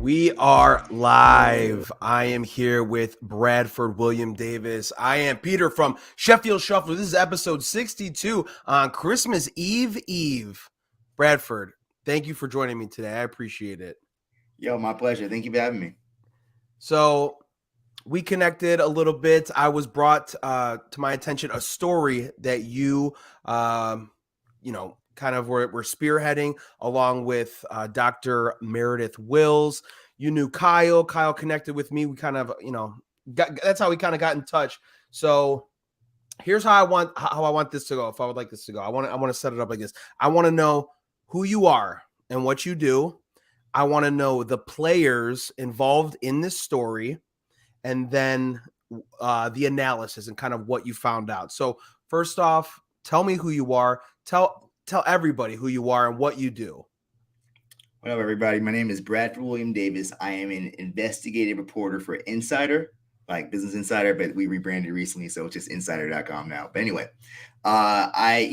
We are live. I am here with Bradford William Davis. I am Peter from Sheffield Shuffler. This is episode 62 on Christmas Eve. Bradford, thank you for joining me today. I appreciate it. Yo, my pleasure. Thank you for having me. So we connected a little bit. I was brought to my attention a story that you kind of were spearheading along with Dr. Meredith Wills. You knew Kyle. Kyle connected with me. We kind of, that's how we kind of got in touch. So here's how I want this to go. If I would like this to go, I want to set it up like this. I want to know who you are and what you do. I want to know the players involved in this story, and then the analysis and kind of what you found out. So first off, tell me who you are. Tell everybody who you are and what you do. What up, everybody? My name is Bradford William Davis. I am an investigative reporter for Insider, like Business Insider, but we rebranded recently, so it's just insider.com now. But anyway, I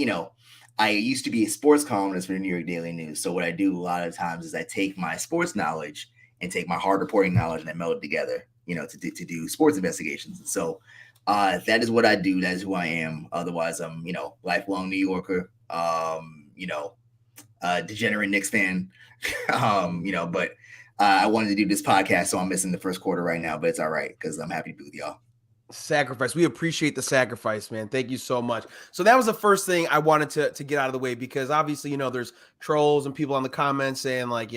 used to be a sports columnist for the New York Daily News. So what I do a lot of times is I take my sports knowledge and take my hard reporting knowledge and I meld it together, to do sports investigations. And so that is what I do. That is who I am. Otherwise, I'm, lifelong New Yorker, degenerate Knicks fan, but I wanted to do this podcast, so I'm missing the first quarter right now, but it's all right because I'm happy to be with y'all. Sacrifice. We appreciate the sacrifice, man. Thank you so much. So that was the first thing I wanted to get out of the way, because obviously, there's trolls and people on the comments saying like,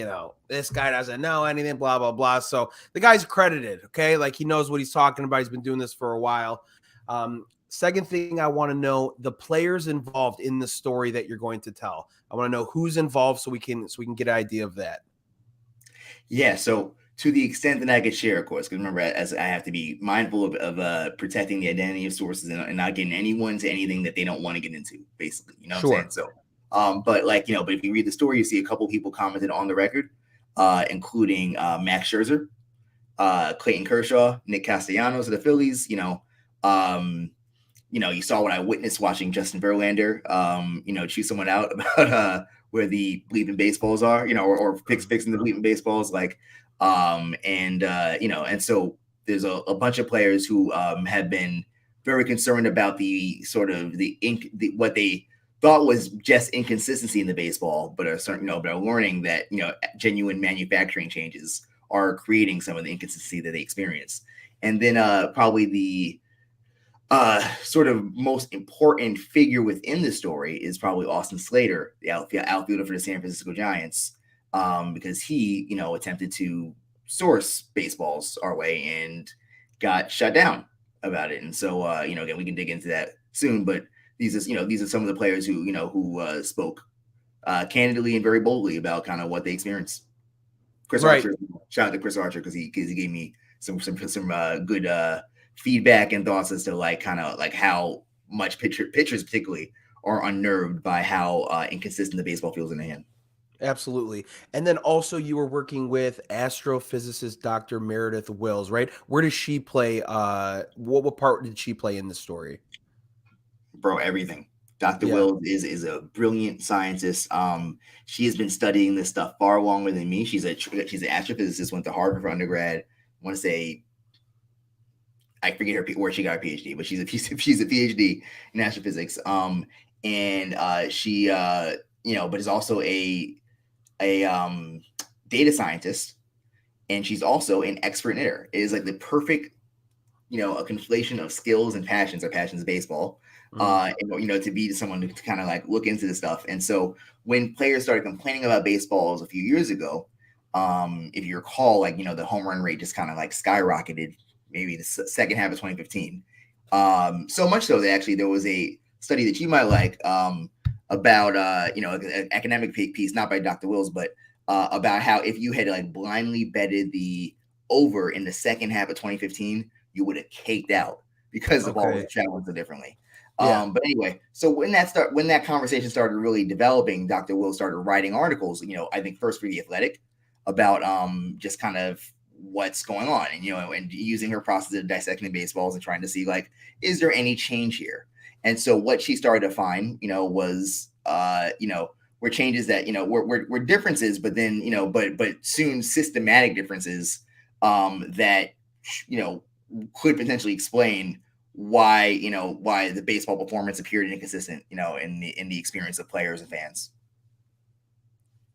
this guy doesn't know anything, blah, blah, blah. So the guy's credited, okay? Like, he knows what he's talking about. He's been doing this for a while. Second thing, I want to know the players involved in the story that you're going to tell. I want to know who's involved so we can get an idea of that. Yeah, so to the extent that I could share, of course, because remember, as I have to be mindful of protecting the identity of sources and not getting anyone to anything that they don't want to get into, basically. You know what I'm saying? So, but if you read the story, you see a couple people commented on the record, including Max Scherzer, Clayton Kershaw, Nick Castellanos of the Phillies. You saw what I witnessed watching Justin Verlander, chew someone out about where the bleeping baseballs are, or fixing the bleeping baseballs, and so there's a bunch of players who have been very concerned about the sort of what they thought was just inconsistency in the baseball, but are certain, but are learning that genuine manufacturing changes are creating some of the inconsistency that they experience. And then probably the sort of most important figure within the story is probably Austin Slater, the outfielder for the San Francisco Giants, because he, attempted to source baseballs our way and got shut down about it. And so, again, we can dig into that soon, but these are some of the players who spoke candidly and very boldly about kind of what they experienced. Chris Archer, shout out to Chris Archer because he gave me some good feedback and thoughts as to how much pitchers particularly are unnerved by how inconsistent the baseball feels in the hand. Absolutely. And then also you were working with astrophysicist Dr. Meredith Wills, right? Where does she play? What part did she play in the story? Bro, everything. Dr. Wills is a brilliant scientist. She has been studying this stuff far longer than me. She's an astrophysicist, went to Harvard for undergrad. I want to say, I forget where she got her PhD, but she's a PhD in astrophysics. She but is also a data scientist, and she's also an expert knitter. It is like the perfect, a conflation of skills and passions. Our passions of baseball, and to be someone to kind of look into this stuff. And so when players started complaining about baseballs a few years ago, if you recall, the home run rate just kind of skyrocketed. Maybe the second half of 2015. So much so that actually there was a study that you might like about, an academic piece, not by Dr. Wills, but about how if you had blindly betted the over in the second half of 2015, you would have caked out because of all the traveling so differently. Yeah. But anyway, so when that conversation started really developing, Dr. Wills started writing articles, I think first for The Athletic about just kind of what's going on, and using her process of dissecting baseballs and trying to see is there any change here? And so what she started to find, was, we're were changes that were differences, but then but soon systematic differences that could potentially explain why why the baseball performance appeared inconsistent in the experience of players and fans.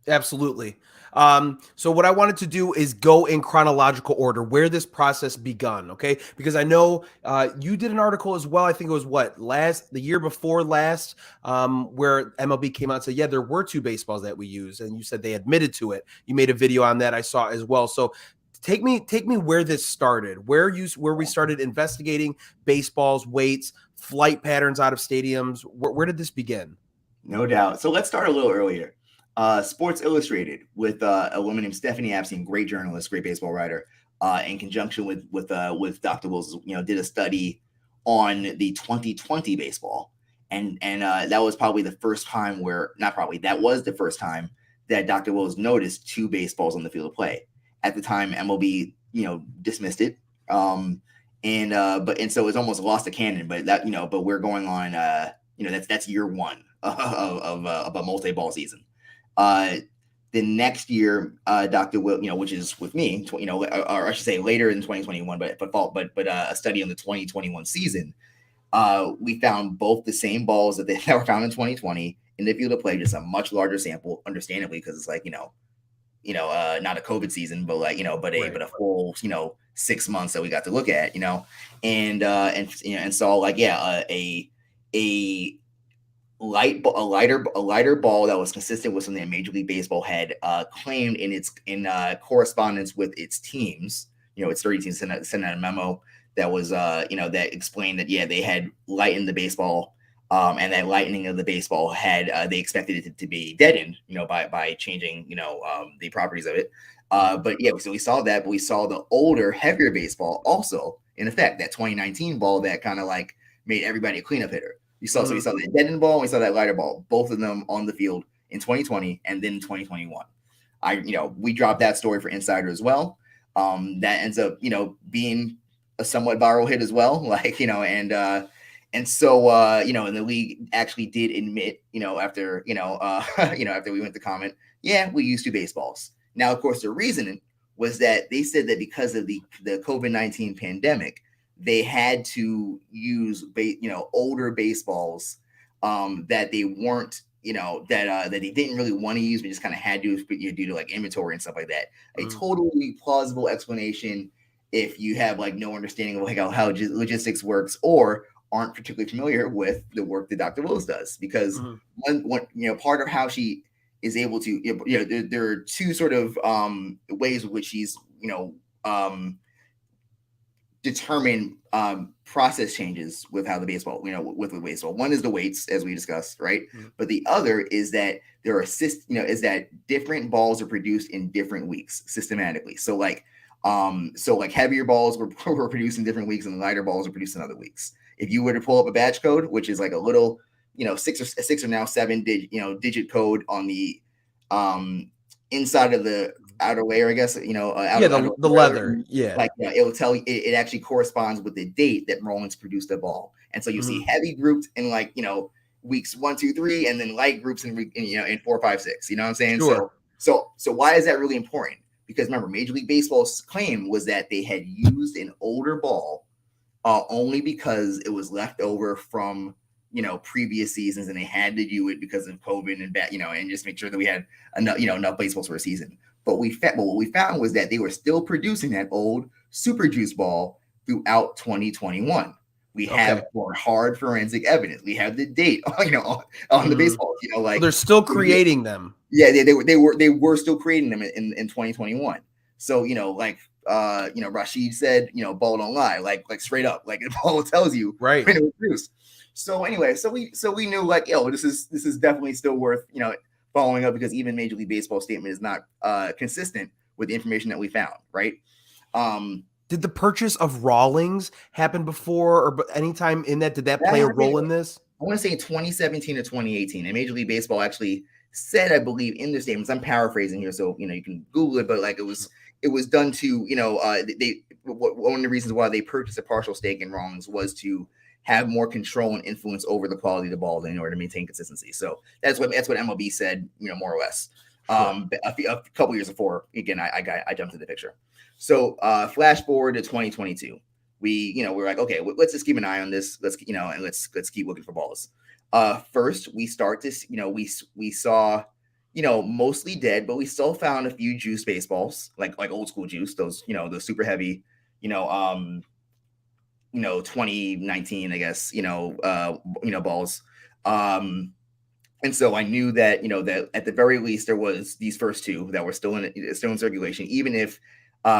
Absolutely. So what I wanted to do is go in chronological order where this process begun, okay? Because I know you did an article as well. I think it was the year before last, where MLB came out and said, yeah, there were 2 baseballs that we used, and you said they admitted to it. You made a video on that I saw as well. So take me where this started, where we started investigating baseballs, weights, flight patterns out of stadiums. Where did this begin? No doubt. So let's start a little earlier. Sports Illustrated with a woman named Stephanie Apstein, great journalist, great baseball writer, in conjunction with Dr. Wills, did a study on the 2020 baseball, and that was probably the first time that was the first time that Dr. Wills noticed 2 baseballs on the field of play. At the time, MLB dismissed it, and so it's almost lost to canon. But but we're going on that's year 1 of a multi-ball season. The next year, Dr. Will, which is with me, or I should say later in 2021, but a study on the 2021 season, we found both the same balls that were found in 2020 in the field of play, just a much larger sample, understandably, because it's like not a COVID season, but but a full 6 months that we got to look at, and saw a lighter ball that was consistent with something that Major League Baseball had claimed in correspondence with its teams. Its 30 teams sent out a memo that was that explained that they had lightened the baseball, and that lightening of the baseball had they expected it to be deadened by changing the properties of it. So we saw that, but we saw the older, heavier baseball also in effect, that 2019 ball that kind of like made everybody a cleanup hitter. So we saw that deadened ball and we saw that lighter ball, both of them on the field in 2020 and then in 2021. We dropped that story for Insider as well. That ends up, being a somewhat viral hit as well. And the league actually did admit, after we went to comment, we used 2 baseballs. Now, of course, the reasoning was that they said that because of the COVID-19 pandemic, they had to use older baseballs that they weren't that they didn't really want to use, but just kind of had to due to like inventory and stuff like that. A totally plausible explanation if you have like no understanding of how logistics works or aren't particularly familiar with the work that Dr. Wills does, because one part of how she is able to there are 2 sort of ways in which she's determine process changes with how the baseball, with baseball. One is the weights, as we discussed, right? But the other is that there are is that different balls are produced in different weeks systematically. So heavier balls were produced in different weeks and lighter balls are produced in other weeks. If you were to pull up a batch code, which is like a little, 6 or now 7 digit code on the inside of the outer layer, I guess, the leather. It will tell you, it actually corresponds with the date that Rollins produced the ball. And so you see heavy grouped in weeks 1, 2, 3, and then light groups in 4, 5, 6. You know what I'm saying? Sure. So why is that really important? Because remember, Major League Baseball's claim was that they had used an older ball only because it was left over from previous seasons, and they had to do it because of COVID and and just make sure that we had enough baseballs for a season. But what we found was that they were still producing that old Super Juice ball throughout 2021. We have more hard forensic evidence. We have the date, on the baseballs. So they're still creating them. Yeah, they were still creating them in 2021. So Rashid said, ball don't lie, like straight up, like the ball tells you right when it was produced. So anyway, so we knew this is definitely still worth following up, because even Major League Baseball statement is not consistent with the information that we found, right? Did the purchase of Rawlings happen before or any time in that? Did that play a role in this? I want to say 2017 or 2018, and Major League Baseball actually said, I believe, in their statements, I'm paraphrasing here, so you can Google it, but it was done to one of the reasons why they purchased a partial stake in Rawlings was to have more control and influence over the quality of the ball in order to maintain consistency. So that's what MLB said, more or less. Sure. A couple years before, again, I jumped into the picture. So flash forward to 2022. We're like, okay, let's just keep an eye on this. Let's keep looking for balls. First, we start to, we saw, mostly dead, but we still found a few juice baseballs, like old school juice, those, those super heavy, 2019, I guess, balls. And so I knew that, that at the very least there was these first two that were still in circulation, even if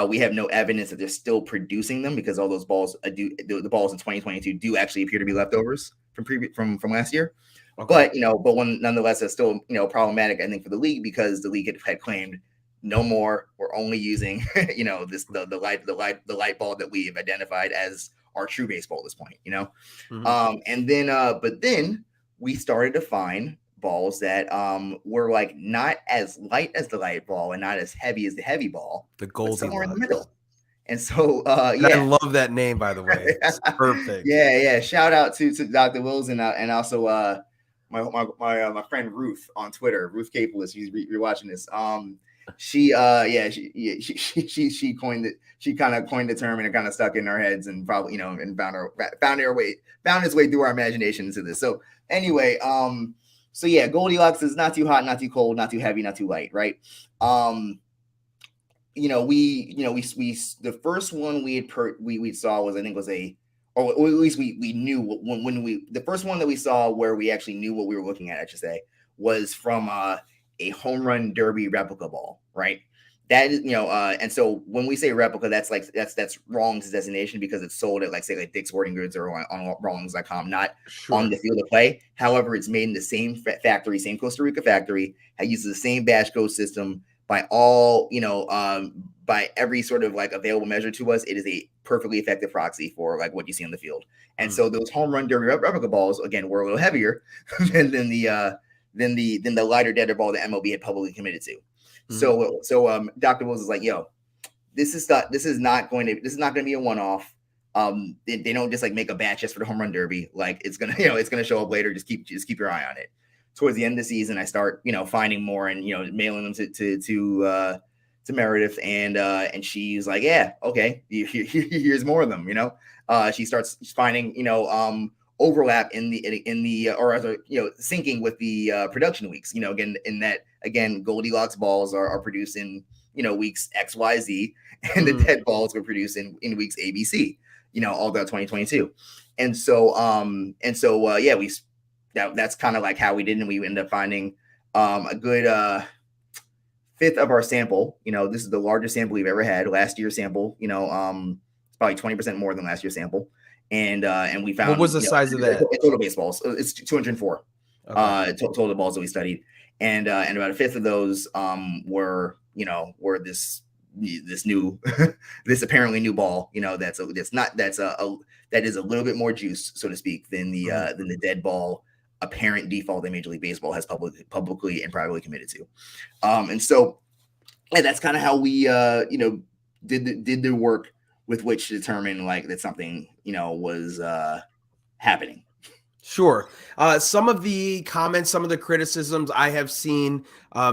we have no evidence that they're still producing them, because all those balls the balls in 2022 do actually appear to be leftovers from last year. Okay. But one nonetheless is still, problematic, I think, for the league, because the league had claimed no more. We're only using, the light ball that we've identified as our true baseball at this point, Mm-hmm. And then, but then we started to find balls that were like not as light as the light ball and not as heavy as the heavy ball, the Goldilocks, somewhere in the middle. And so, and I love that name, by the way. It's perfect. Yeah. Shout out to Dr. Wills and also my friend Ruth on Twitter, Ruth Capelis. You're watching this. She coined it. She kind of coined the term, and it kind of stuck in our heads, and probably, and found its way through our imagination into this. So anyway, so yeah, Goldilocks is not too hot, not too cold, not too heavy, not too light, right? The first one we saw was, I think, or at least we knew when the first one that we saw where we actually knew what we were looking at, I should say, was from a home run derby replica ball, right? That is, and so when we say replica, that's Rawlings' designation, because it's sold at say Dick's Sporting Goods or on Rawlings.com, not on the field of play. However, it's made in the same factory, same Costa Rica factory. It uses the same batch code system by all, by every sort of available measure to us. It is a perfectly effective proxy for what you see on the field. And so those home run derby replica balls, again, were a little heavier than the lighter, deader ball that MLB had publicly committed to. Mm-hmm. So Dr. Wills is like, yo, this is not going to be a one-off. They don't just make a batch just for the home run derby. It's gonna show up later. Just keep your eye on it. Towards the end of the season, I start finding more and mailing them to Meredith, and she's like, yeah, okay, here's more of them. She starts finding overlap in the or rather syncing with the production weeks. Again, Goldilocks balls are produced in weeks XYZ, and the dead balls were produced in weeks ABC. All throughout 2022, and so that's kind of how we did, and we ended up finding a good fifth of our sample. This is the largest sample we've ever had. Last year's sample, it's probably 20% more than last year's sample. And we found, what was the size of that? Total baseballs. It's 204 total balls that we studied, and about a fifth of those were this new this apparently new ball. That is a little bit more juice, so to speak, than the dead ball apparent default that Major League Baseball has publicly and privately committed to. And so that's kind of how we did the work with which to determine that something was happening. Sure. Some of the comments, some of the criticisms I have seen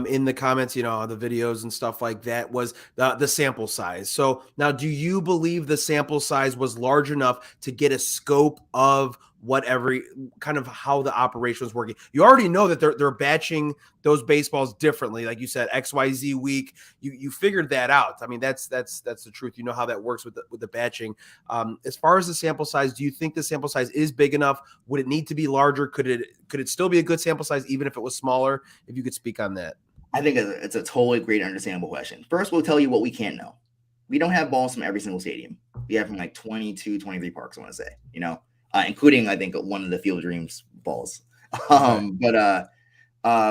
in the comments, the videos and stuff like that, was the sample size. So now, do you believe the sample size was large enough to get a scope of what every kind of how the operation was working? You already know that they're batching those baseballs differently. Like you said, XYZ week, you figured that out. I mean, that's the truth. You know how that works with the batching. As far as the sample size, do you think the sample size is big enough? Would it need to be larger? Could it still be a good sample size even if it was smaller? If you could speak on that. I think it's a totally great, understandable question. First, we'll tell you what we can't know. We don't have balls from every single stadium. We have from 22, 23 parks, I want to say, including, I think, one of the Field of Dreams balls. But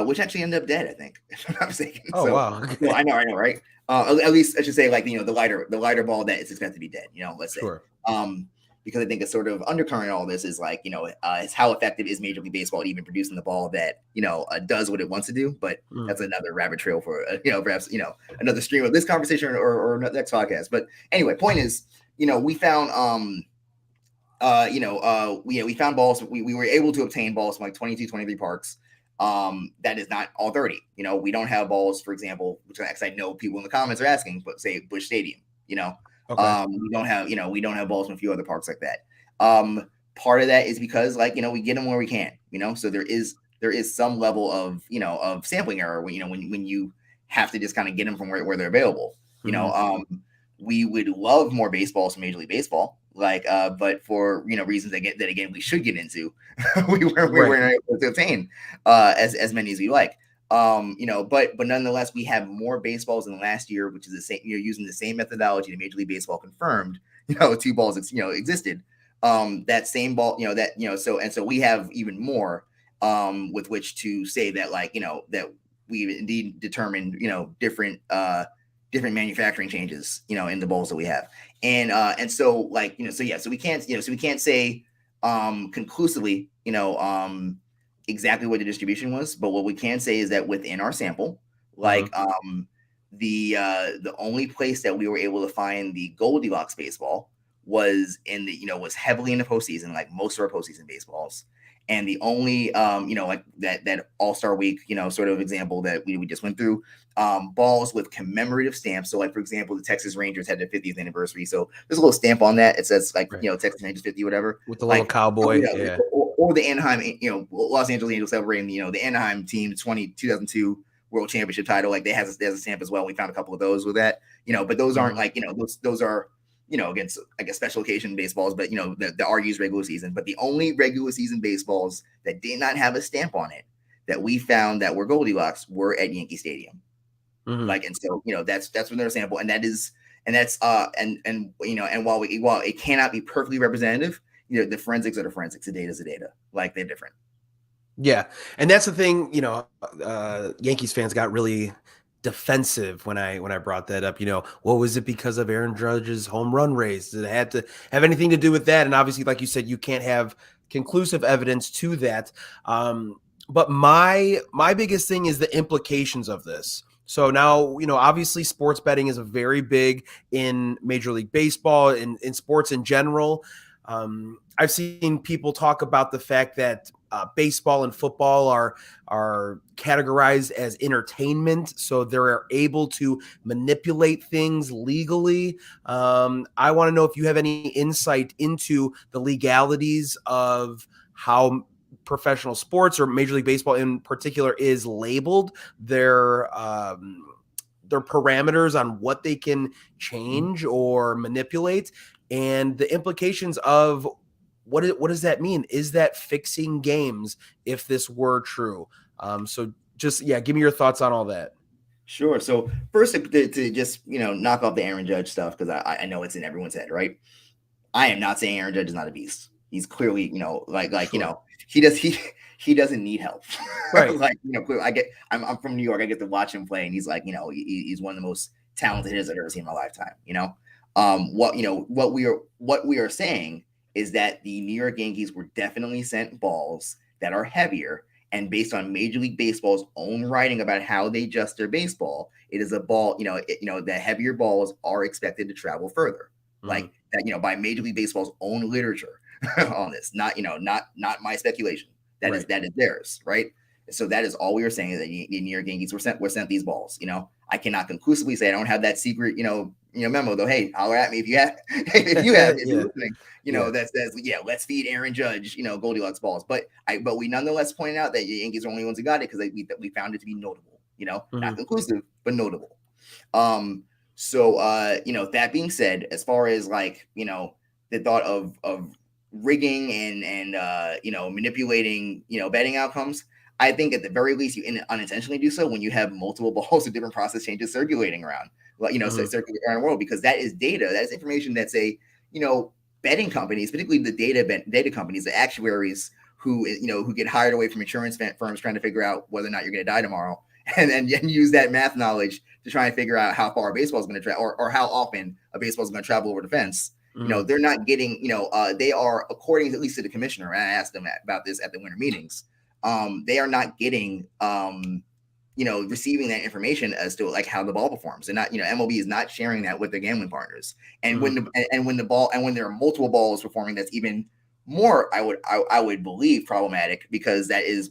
which actually ended up dead, I think, if I'm not mistaken. Oh, wow. Okay. Well, I know, right? At least I should say, the lighter ball that is expected to be dead, let's say. Sure. Because I think a sort of undercurrent in all this is is how effective is Major League Baseball at even producing the ball that does what it wants to do. But that's another rabbit trail for perhaps another stream of this conversation or next podcast. But anyway, point is we found we found balls. We were able to obtain balls from like 22, 23 parks. That is not all 30. We don't have balls, for example, which I know people in the comments are asking, but say Busch Stadium. Okay. We don't have balls from a few other parks like that. Part of that is because we get them where we can. So there is some level of sampling error when you have to just kind of get them from where they're available. We would love more baseballs from Major League Baseball, but for reasons that again we should get into, we weren't able to obtain as many as we like. But nonetheless, we have more baseballs than last year, which is the same. Using the same methodology that Major League Baseball confirmed. Two balls existed. That same ball, so we have even more with which to say that that we've indeed determined different manufacturing changes in the bowls that we have, and so so we can't say conclusively exactly what the distribution was, but what we can say is that within our sample, the only place that we were able to find the Goldilocks baseball was was heavily in the postseason, like most of our postseason baseballs. And the only that All-Star Week sort of example that we just went through, balls with commemorative stamps. So for example, the Texas Rangers had their 50th anniversary, so there's a little stamp on that. It says Texas Rangers 50, whatever, with the little cowboy. Or the Anaheim, Los Angeles Angels celebrating the Anaheim team 2002 World Championship title. Like there's a stamp as well. We found a couple of those with that, but those aren't those are against special occasion baseballs, but that are used regular season. But the only regular season baseballs that did not have a stamp on it that we found that were Goldilocks were at Yankee Stadium. And so that's when they're a sample, and while it cannot be perfectly representative, the forensics are the forensics. The data is the data. They're different. Yeah, and that's the thing. Yankees fans got really defensive when I brought that up. What was it because of Aaron Judge's home run race? Did it have to have anything to do with that? And obviously, like you said, you can't have conclusive evidence to that. But my biggest thing is the implications of this. So now, obviously sports betting is a very big in Major League Baseball, in sports in general. I've seen people talk about the fact that baseball and football are categorized as entertainment, so they're able to manipulate things legally. I want to know if you have any insight into the legalities of how professional sports or Major League Baseball in particular is labeled, their parameters on what they can change or manipulate, and the implications of what does that mean? Is that fixing games if this were true? So just, give me your thoughts on all that. Sure. So first, to just knock off the Aaron Judge stuff, because I know it's in everyone's head, right? I am not saying Aaron Judge is not a beast. He's clearly, sure. He doesn't need help, right? I'm from New York. I get to watch him play, and he's he's one of the most talented hitters I've ever seen in my lifetime. What we are saying is that the New York Yankees were definitely sent balls that are heavier, and based on Major League Baseball's own writing about how they adjust their baseball, it is a ball. The heavier balls are expected to travel further, like that. By Major League Baseball's own literature on this, not my speculation. That is theirs, right? So that is all we were saying, is that the New York Yankees were sent these balls. I cannot conclusively say I don't have that secret, memo though. Hey, holler at me if you have, if you're listening. Let's feed Aaron Judge, Goldilocks balls. But we nonetheless pointed out that the Yankees are the only ones who got it because we found it to be notable. Not conclusive, but notable. So that being said, as far as the thought of rigging and manipulating betting outcomes, I think at the very least you unintentionally do so when you have multiple balls with different process changes circulating around, circulating around the world, because that is data, that is information that say betting companies, particularly the data companies, the actuaries who get hired away from insurance firms trying to figure out whether or not you're going to die tomorrow, and then use that math knowledge to try and figure out how far a baseball is going to travel, or how often a baseball is going to travel over the fence. They're not getting, they are, according to, at least to the commissioner, and I asked them about this at the winter meetings, they are not getting receiving that information as to like how the ball performs, and not, MLB is not sharing that with their gambling partners. And when there are multiple balls performing, that's even more, I would believe, problematic, because these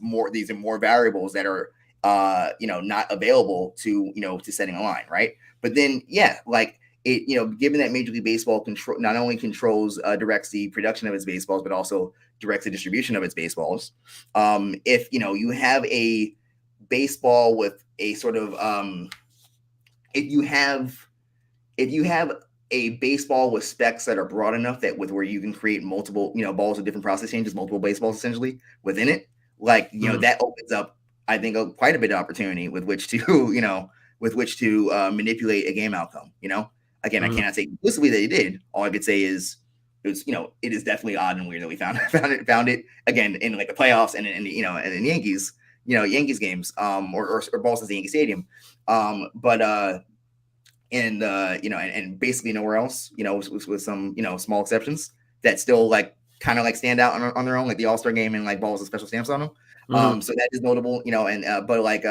are more variables that are not available to setting a line, right? But then, yeah, like it, given that Major League Baseball not only directs the production of its baseballs, but also directs the distribution of its baseballs. If you have a baseball with a sort of if you have a baseball with specs that are broad enough that where you can create multiple balls with different process changes, multiple baseballs essentially within it, like that opens up, I think, quite a bit of opportunity with which to manipulate a game outcome. Again, I cannot say explicitly that he did. All I could say is it is definitely odd and weird that we found it again in like the playoffs and in Yankees, Yankees games, or balls at the Yankee Stadium, and basically nowhere else, with some small exceptions that still like kind of like stand out on their own, like the All-Star game and like balls with special stamps on them. So that is notable, and but like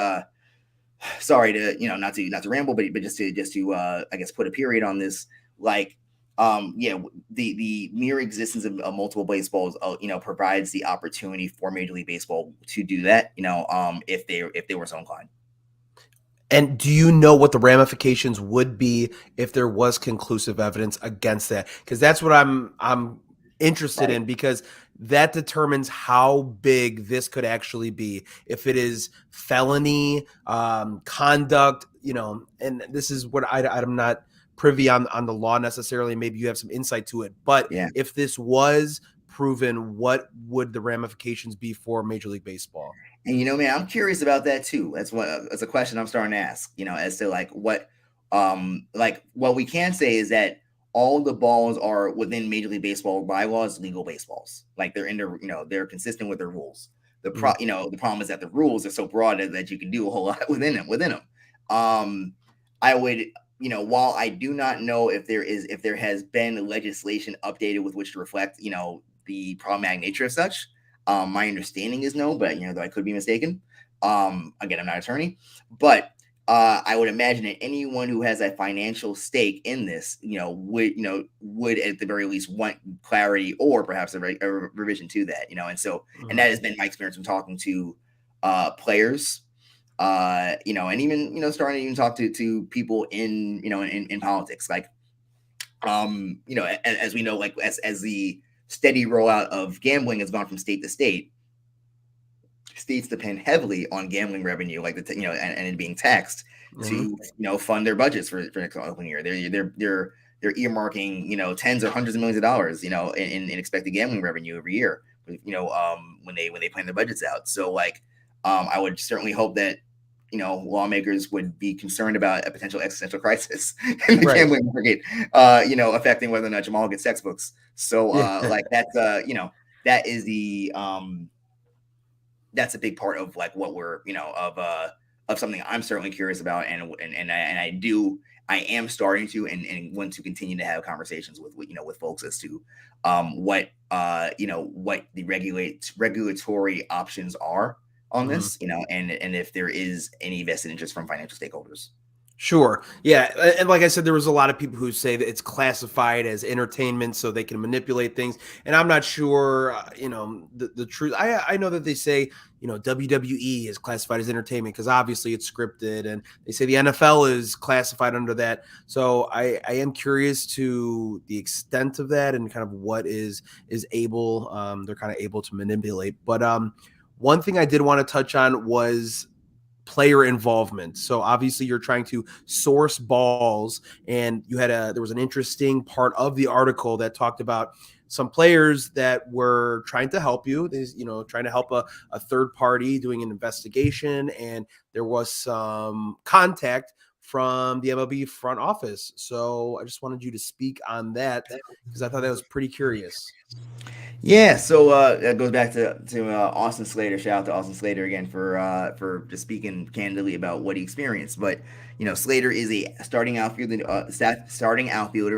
sorry to not to ramble, but just to I guess put a period on this, like the mere existence of multiple baseballs provides the opportunity for Major League Baseball to do that, if they were so inclined. And do you know what the ramifications would be if there was conclusive evidence against that? Because that's what I'm interested in, because that determines how big this could actually be. If it is felony conduct, and this is what I'm not privy on the law necessarily. Maybe you have some insight to it. But if this was proven, what would the ramifications be for Major League Baseball? And man, I'm curious about that too. That's a question I'm starting to ask. As to like what we can say is that all the balls are within Major League Baseball bylaws, legal baseballs. Like they're consistent with their rules. The problem is that the rules are so broad that you can do a whole lot within them. I would, while I do not know if there has been legislation updated with which to reflect, the problematic nature of such. My understanding is no, but though I could be mistaken. Again, I'm not an attorney, but I would imagine that anyone who has a financial stake in this, would at the very least want clarity or perhaps a revision to that, and so, and that has been my experience when talking to players, and even starting to even talk to people in in politics, like as we know, like as the steady rollout of gambling has gone from state to state. States depend heavily on gambling revenue, like and it being taxed to fund their budgets for next open year. They're earmarking tens or hundreds of millions of dollars in expected gambling revenue every year. When they plan their budgets out. So like I would certainly hope that lawmakers would be concerned about a potential existential crisis in the gambling market, affecting whether or not Jamal gets textbooks. So like that's that is the that's a big part of like what we're of something I'm certainly curious about, and I am starting to and want to continue to have conversations with folks as to what the regulatory options are on this, and if there is any vested interest from financial stakeholders. Sure. Yeah. And like I said, there was a lot of people who say that it's classified as entertainment so they can manipulate things. And I'm not sure, the truth. I know that they say, WWE is classified as entertainment because obviously it's scripted, and they say the NFL is classified under that. So I am curious to the extent of that and kind of what is able, they're kind of able to manipulate. But one thing I did want to touch on was player involvement. So obviously you're trying to source balls, and there was an interesting part of the article that talked about some players that were trying to help you, trying to help a third party doing an investigation, and there was some contact from the MLB front office. So I just wanted you to speak on that because I thought that was pretty curious. Yeah, so that goes back to Austin Slater. Shout out to Austin Slater again for just speaking candidly about what he experienced. But Slater is a starting outfielder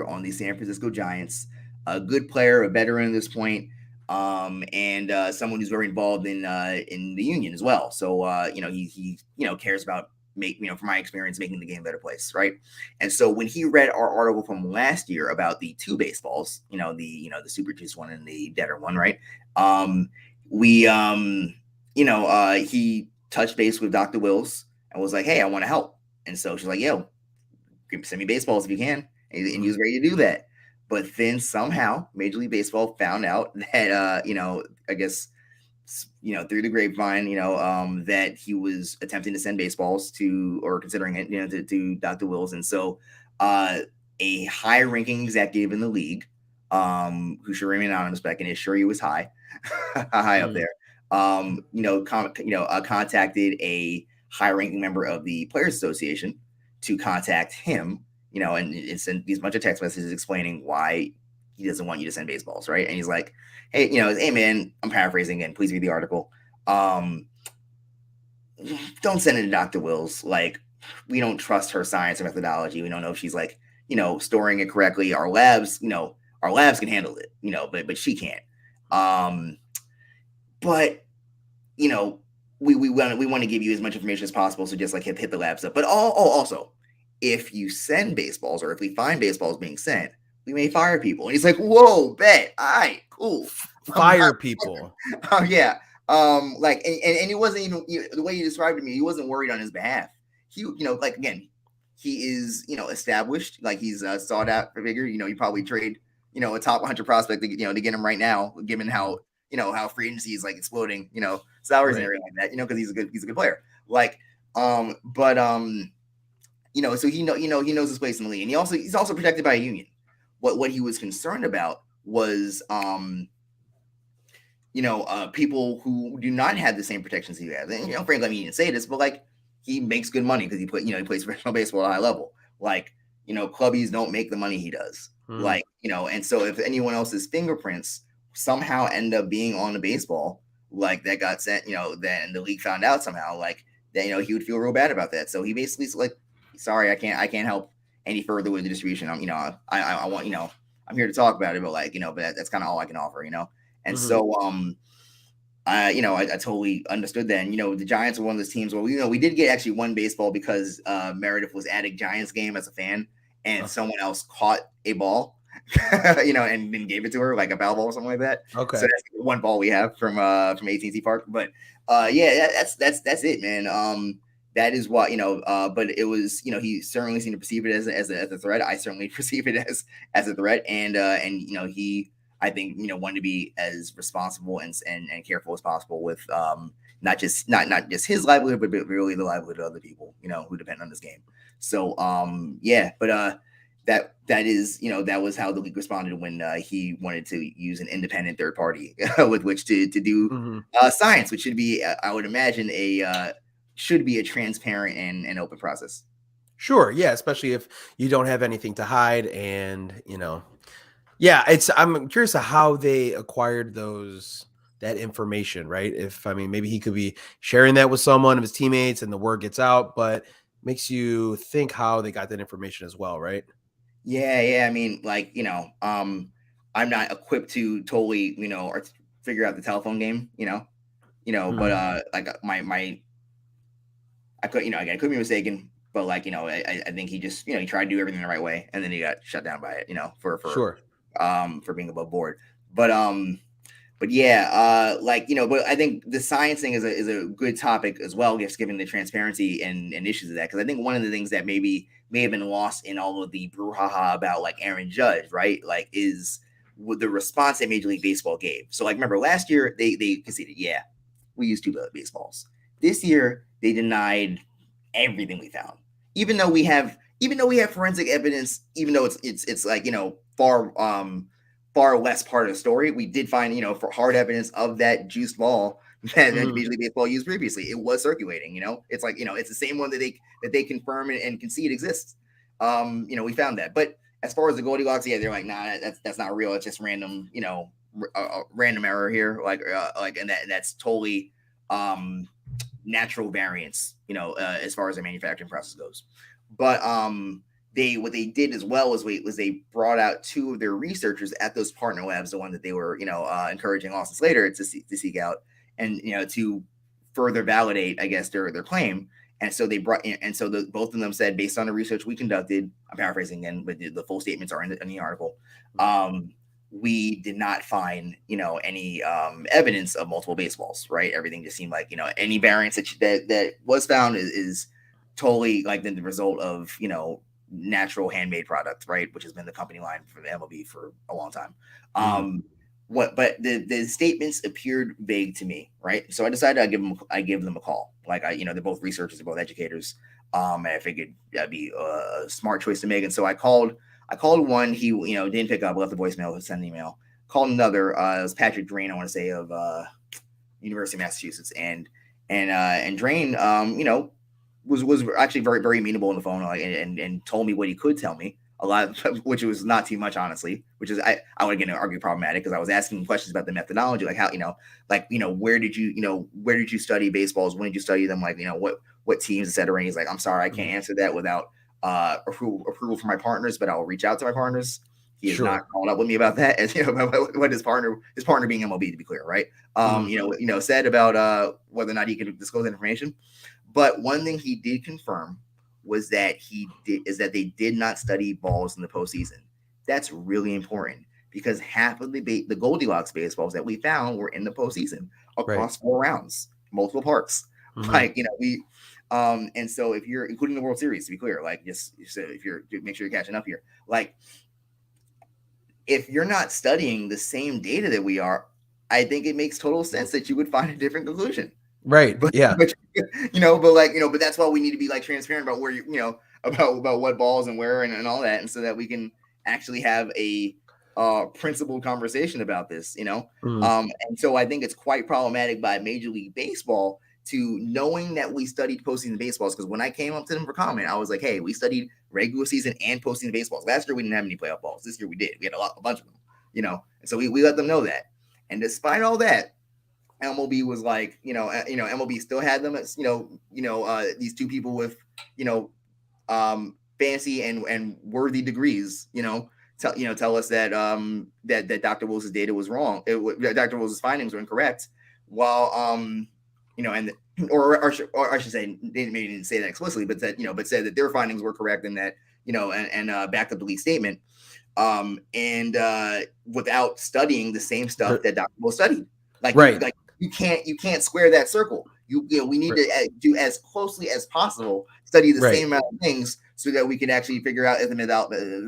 on the San Francisco Giants, a good player, a veteran at this point. and someone who's very involved in the union as well. So he cares about from my experience, making the game a better place, right? And so when he read our article from last year about the two baseballs, the super juice one and the deader one, right? We he touched base with Dr. Wills and was like, hey, I want to help. And so she's like, yo, send me baseballs if you can. And he was ready to do that. But then somehow Major League Baseball found out that, I guess, through the grapevine, that he was attempting to send baseballs to, or considering it, to Dr. Wills. And so a high ranking executive in the league, who should remain anonymous, but I can assure you was high, high up there, contacted a high ranking member of the Players Association to contact him, and send these bunch of text messages explaining why he doesn't want you to send baseballs, right? And he's like, hey, hey man, I'm paraphrasing again. Please read the article. Don't send it to Dr. Wills. Like, we don't trust her science or methodology. We don't know if she's like, storing it correctly. Our labs can handle it, but she can't. But we want to give you as much information as possible. So just like hit the labs up. But also, if you send baseballs or if we find baseballs being sent, we may fire people. And he's like, whoa, bet. All right, cool. Fire people. Oh, yeah. And he wasn't even, the way you described it to me, he wasn't worried on his behalf. He, again, he is, established, like he's a sought out figure. You probably trade, a top 100 prospect to get him right now, given how, how free agency is like exploding, salaries and everything like that, because he's a good player. So he knows his place in the league, and he's also protected by a union. What he was concerned about was people who do not have the same protections he has. And frankly, I mean, he didn't say this, but like he makes good money because he plays professional baseball at a high level. Like, clubbies don't make the money he does. Like, and so if anyone else's fingerprints somehow end up being on the baseball, like that got sent, then the league found out somehow, like that, he would feel real bad about that. So he basically like, sorry, I can't help any further with the distribution. I want, I'm here to talk about it, but like, but that's kind of all I can offer, And so, I totally understood that. And, the Giants are one of those teams where we did get actually one baseball because Meredith was at a Giants game as a fan, and someone else caught a ball, and then gave it to her like a foul ball or something like that. Okay. So that's one ball we have from AT&T Park. But yeah, that's it, man. That is what, but it was, he certainly seemed to perceive it as a threat. I certainly perceive it as a threat. And he, I think, wanted to be as responsible and careful as possible with not just his livelihood, but really the livelihood of other people, who depend on this game. So that is, that was how the league responded when he wanted to use an independent third party with which to do science, which should be, I would imagine, should be a transparent and open process. Sure. Yeah. Especially if you don't have anything to hide and, yeah, I'm curious to how they acquired that information, right? Maybe he could be sharing that with someone of his teammates and the word gets out, but makes you think how they got that information as well, right? Yeah. I mean, like, I'm not equipped to totally, or figure out the telephone game, but like I could, again, I could be mistaken, but like, I think he just, he tried to do everything the right way, and then he got shut down by it, for sure. For being above board. But yeah, but I think the science thing is a good topic as well, just given the transparency and issues of that. Because I think one of the things that may have been lost in all of the brouhaha about like Aaron Judge, right? Like, is with the response that Major League Baseball gave. So like, remember last year they conceded, yeah, we used 2 baseballs. This year they denied everything we found, even though we have forensic evidence, even though it's like, far less part of the story. We did find, for hard evidence of that juiced ball that Major League Baseball used previously. It was circulating, it's like, it's the same one that they confirm and concede exists. We found that. But as far as the Goldilocks, yeah, they're like, nah, that's not real. It's just random, random error here. And that's totally natural variance, as far as the manufacturing process goes. But what they did as well was they brought out two of their researchers at those partner labs, the one that they were encouraging Austin Slater to seek out, and to further validate, I guess, their claim. And so they brought in, and so both of them said, based on the research we conducted, I'm paraphrasing again, but the full statements are in the article. We did not find, any evidence of multiple baseballs, right? Everything just seemed like, any variance that was found is totally like the result of, natural handmade product, right? Which has been the company line for the MLB for a long time. But the statements appeared vague to me, right? So I decided I give them a call. Like they're both researchers, they're both educators. And I figured that'd be a smart choice to make. And so I called one. He didn't pick up, left a voicemail, sent an email. Called another. It was Patrick Drain, I want to say, of University of Massachusetts, and Drain, was actually very, very amenable on the phone, and told me what he could tell me. A lot, which was not too much, honestly. Which is I would again argue problematic, because I was asking questions about the methodology, like how where did you study baseballs? When did you study them? Like what teams, etc. And he's like, I'm sorry, I can't answer that without approval from my partners, but I'll reach out to my partners. He has not called up with me about that, as what his partner being MLB, to be clear, right? Said about whether or not he could disclose that information. But one thing he did confirm was that they did not study balls in the postseason. That's really important, because half of the Goldilocks baseballs that we found were in the postseason across 4 rounds, multiple parks. And so if you're including the World Series, to be clear, if you're make sure you're catching up here, if you're not studying the same data that we are, I think it makes total sense that you would find a different conclusion. Right. But that's why we need to be transparent about where about what balls and where and all that, and so that we can actually have a principled conversation about this, And so I think it's quite problematic by Major League Baseball to knowing that we studied postseason baseballs, because when I came up to them for comment, I was like, hey, we studied regular season and postseason baseballs. Last year we didn't have any playoff balls. This year we did. We had a bunch of them, And so we let them know that. And despite all that, MLB was like, MLB still had them as, these two people with, fancy and worthy degrees, tell us that that Dr. Wills' data was wrong. Dr. Wills' findings were incorrect, while or I should say, they maybe didn't say that explicitly, but said that their findings were correct, and that and backed up the leak statement, without studying the same stuff that Dr. Wills studied. You can't square that circle. We need to do as closely as possible, study the same amount of things, so that we can actually figure out if the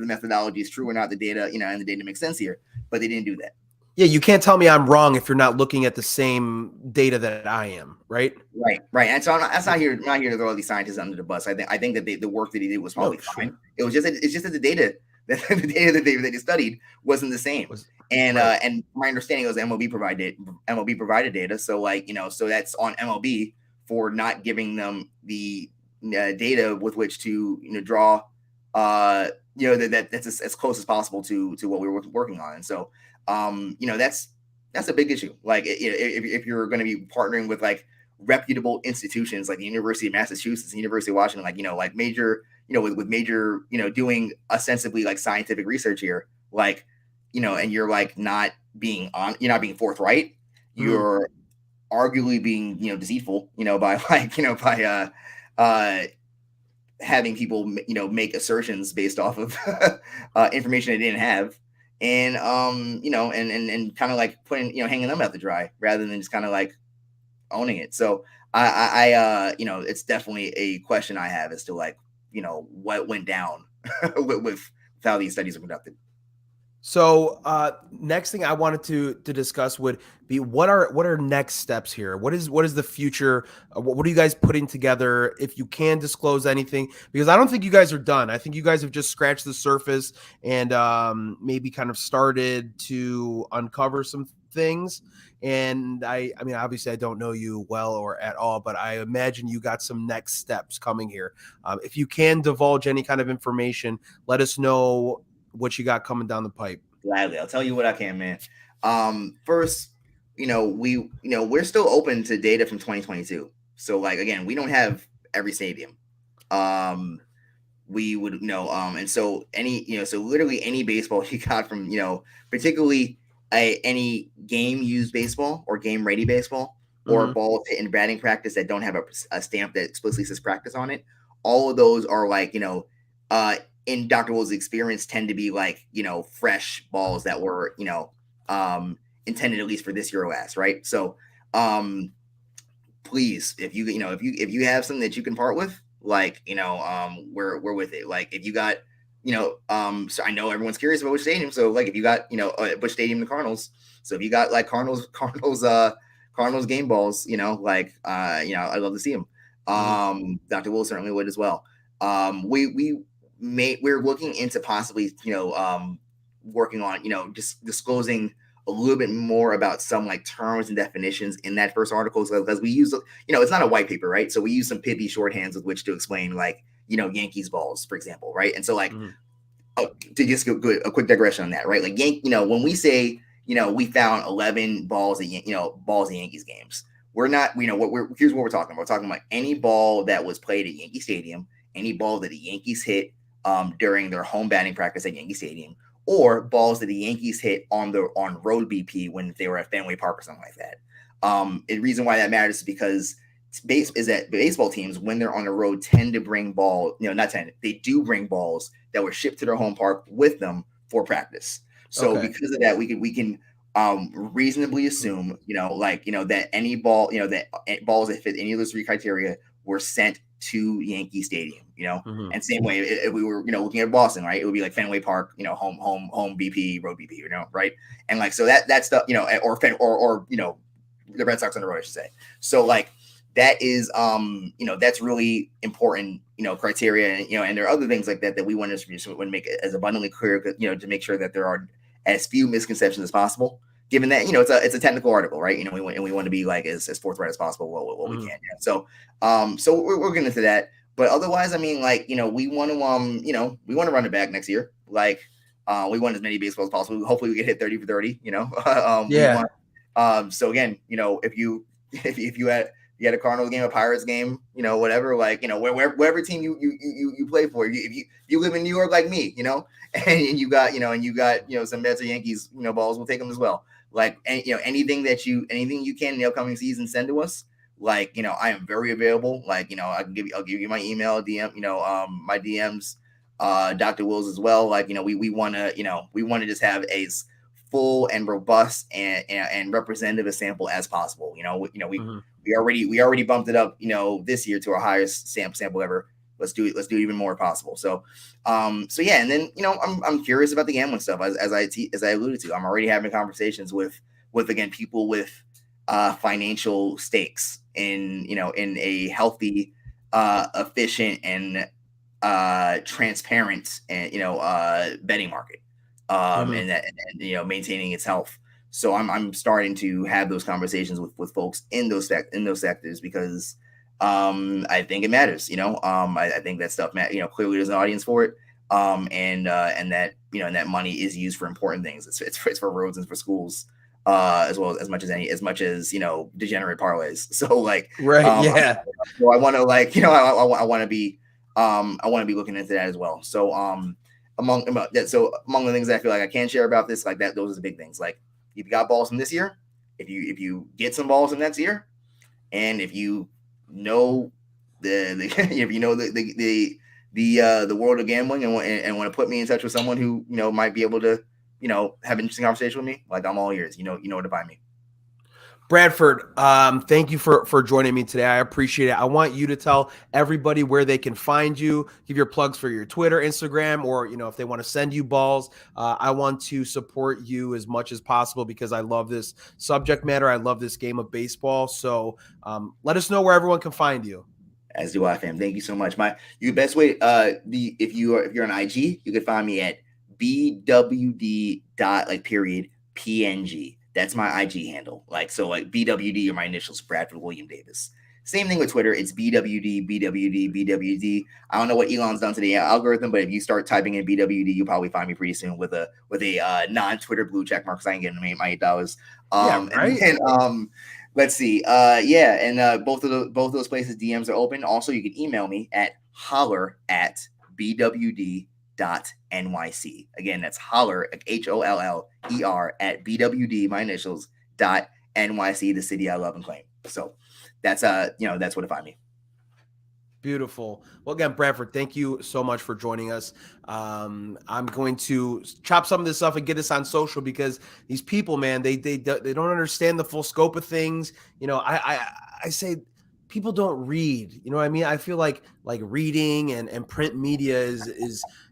methodology is true or not, the data, and the data makes sense here. But they didn't do that. Yeah, you can't tell me I'm wrong if you're not looking at the same data that I am, right? Right. And so that's not here to throw all these scientists under the bus. I think that the work that he did was probably fine. It was just that the data that they studied wasn't the same. And my understanding was MLB provided data. So so that's on MLB for not giving them the data with which to draw that's as close as possible to what we were working on. And so that's a big issue. If you're going to be partnering with reputable institutions like the University of Massachusetts, the University of Washington, major, with major, doing ostensibly scientific research here, and you're not being forthright, you're arguably being, deceitful, by having people, make assertions based off of information they didn't have. And and kind of putting, hanging them out to dry, rather than just kind of owning it. So I it's definitely a question I have as to what went down with how these studies are conducted. So next thing I wanted to discuss would be what are next steps here? What is the future? What are you guys putting together? If you can disclose anything, because I don't think you guys are done. I think you guys have just scratched the surface and maybe kind of started to uncover some things. And I mean, obviously I don't know you well or at all, but I imagine you got some next steps coming here. If you can divulge any kind of information, let us know what you got coming down the pipe. Gladly. I'll tell you what I can, man. First, we're still open to data from 2022. So again, we don't have every stadium. we would, and so so literally any baseball you got from, particularly any game used baseball or game ready baseball or Mhm. balls hit in batting practice that don't have a stamp that explicitly says practice on it. All of those are like, uh, in Dr. Will's experience tend to be like, fresh balls that were, intended at least for this year or last. Right. So, please, if you have something that you can part with, like, we're with it. Like if you got, so I know everyone's curious about which stadium. So like if you got, which stadium the Cardinals. So if you got like Cardinals game balls, I'd love to see them. Dr. Will certainly would as well. We're looking into possibly, working on, just disclosing a little bit more about some like terms and definitions in that first article, because we use, it's not a white paper, right? So we use some pithy shorthands with which to explain, like, Yankees balls, for example, right? And so like, Mhm. to just go a quick digression on that, right? Like, when we say, we found 11 balls at, balls in Yankees games, we're not, here's what we're talking about. We're talking about any ball that was played at Yankee Stadium, any ball that the Yankees hit during their home batting practice at Yankee Stadium, or balls that the Yankees hit on road BP when they were at Fenway Park or something like that. The reason why that matters is because baseball teams, when they're on the road, tend to bring they do bring balls that were shipped to their home park with them for practice. So Okay. because of that, we can reasonably assume, that any ball, that balls that fit any of those three criteria were sent to Yankee Stadium, Mhm. and same way if we were, looking at Boston, right, it would be like Fenway Park, home BP, road BP, right, and like so that stuff, or the Red Sox on the road, I should say. So like that is that's really important, criteria, and and there are other things like that we want to make it as abundantly clear, to make sure that there are as few misconceptions as possible, given that it's a technical article, right? We want to be like as forthright as possible what we Mhm. can. So so we're getting into that, but otherwise, I mean, like, we want to we want to run it back next year, like we want as many baseballs as possible. Hopefully we get hit 30 for 30, we Yeah. want so again, if you if you had a Cardinals game, a Pirates game, whatever, like, wherever team you play for, if you live in New York like me, and you got, some Mets or Yankees, balls, we'll take them as well. Like, and, anything you can in the upcoming season, send to us. Like, I am very available. Like, I'll give you my email, DM, my DMs, Dr. Wills as well. Like, we want to just have a full and robust and representative a sample as possible. Mhm. We already bumped it up, this year to our highest sample ever. Let's do it. Let's do even more possible. So, so yeah, and then I'm curious about the gambling stuff as I alluded to. I'm already having conversations with again people with financial stakes in a healthy, efficient, and transparent and betting market, Mhm. and maintaining its health. So I'm starting to have those conversations with folks in those sectors, because I think it matters. I think that stuff clearly there's an audience for it. And that and that money is used for important things. It's for roads and for schools, as well as much as degenerate parlays. So like, Right. Yeah. so I want to, like, I want to be looking into that as well. So among the things that I feel like I can share about this, like that, those are the big things. Like, if you got balls from this year, if you get some balls from next year, and if you know the if you know the world of gambling, and want to put me in touch with someone who might be able to have an interesting conversation with me, like, I'm all ears. You know where to find me. Bradford, thank you for joining me today. I appreciate it. I want you to tell everybody where they can find you. Give your plugs for your Twitter, Instagram, or if they want to send you balls. I want to support you as much as possible because I love this subject matter. I love this game of baseball. So let us know where everyone can find you. As do I, fam. Thank you so much. Your best way, if you're on IG, you can find me at bwd dot, like, period png. That's my IG handle. Like, so, like, BWD are my initials, Bradford William Davis. Same thing with Twitter. It's BWD. I don't know what Elon's done to the algorithm, but if you start typing in BWD, you'll probably find me pretty soon with a non-Twitter blue check mark, because I ain't getting my $8. Yeah, And right. then let's see. Yeah, and both of those places DMs are open. Also, you can email me at holler at bwd.nyc. Again, that's holler, HOLLER at BWD, my initials, .NYC, the city I love and claim. So that's that's where to find me. Beautiful. Well, again, Bradford, thank you so much for joining us. I'm going to chop some of this up and get us on social, because these people, man, they don't understand the full scope of things. I say people don't read. You know what I mean? I feel like reading and print media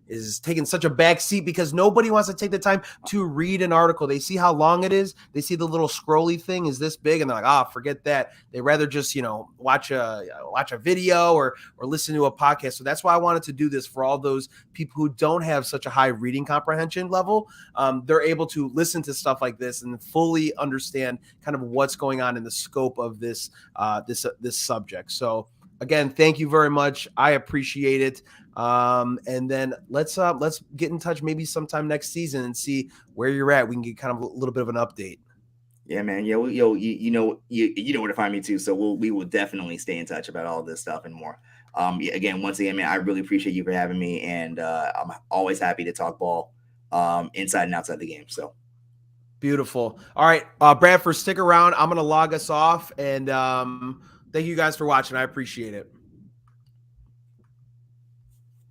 is taking such a back seat because nobody wants to take the time to read an article. They see how long it is. They see the little scrolly thing is this big, and they're like, forget that. They rather just, watch a video or listen to a podcast. So that's why I wanted to do this for all those people who don't have such a high reading comprehension level. They're able to listen to stuff like this and fully understand kind of what's going on in the scope of this subject. So again, thank you very much. I appreciate it. And then let's get in touch maybe sometime next season and see where you're at. We can get kind of a little bit of an update. Yeah, man. You know where to find me too. So we will definitely stay in touch about all this stuff and more. Again, once again, man, I really appreciate you for having me, and I'm always happy to talk ball inside and outside the game. So beautiful. All right, Bradford, stick around. I'm gonna log us off, and thank you guys for watching. I appreciate it.